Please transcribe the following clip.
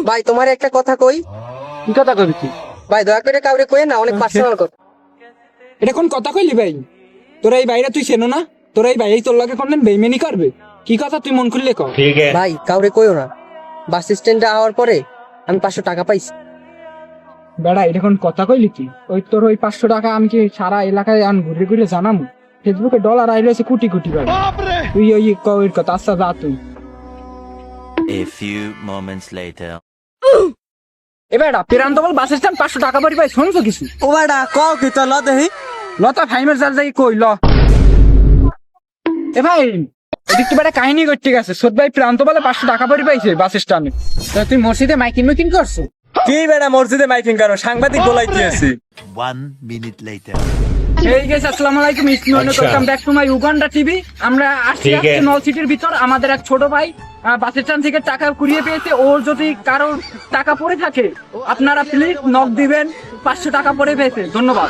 ভাই তোমার একটা কথা কই। কি কথা কবি তুই? ভাই দয়া করে কাউরে কই না, অনেক পার্সোনাল কথা। এটা কোন কথা কইলি ভাই? তোরা এই বাইরে তুই চেনো না? তোরা এই ভাই তোর লাগে কোনদিন বেইমানি করবে? কি কথা তুই মন খুললে কর। ভাই কাউরে কইও না, বাস স্ট্যান্ডে আওয়ার পরে আমি 500 টাকা পাইছি। বেড়া এটা কোন কথা কইলি তুই? ওই তোর ওই 500 টাকা আমি কি সারা এলাকায় আন ঘুরে ঘুরে জানামু? ফেসবুকে ডলার আইলেছে কোটি কোটি ভাই। তুই ওই কই কথা আচ্ছা যা তুই। A few moments later. এবার পেরান্ত বল বাস স্ট্যান্ড 500 টাকা পরি ভাই শুনছো কিছু? ও বাড়া কও কি তো ল দেহি। লতা ফাইমের জাল যাই কই ল। এ ভাই এদিক তো বেটা কাহিনী করতে গেছে। সোদ ভাই প্রান্ত বলে 500 টাকা পরি পাইছে বাস স্ট্যান্ডে। তা তুই মসজিদে মাইকিং মিকিং করছো? কি বেড়া মসজিদে মাইকিং করো, সাংবাদিক বলাইতে আছি। 1 minute later. এই গেছে আসসালামু আলাইকুম, welcome back to my Uganda TV. আমরা আসছি নল সিটির ভিতর। আমাদের এক ছোট ভাই বাস স্ট্যান্ড থেকে টাকা কুড়িয়ে পেয়েছে। ওর যদি কারোর টাকা পড়ে থাকে আপনারা প্লিজ নক দিবেন। 500 টাকা পড়ে পেয়েছে। ধন্যবাদ।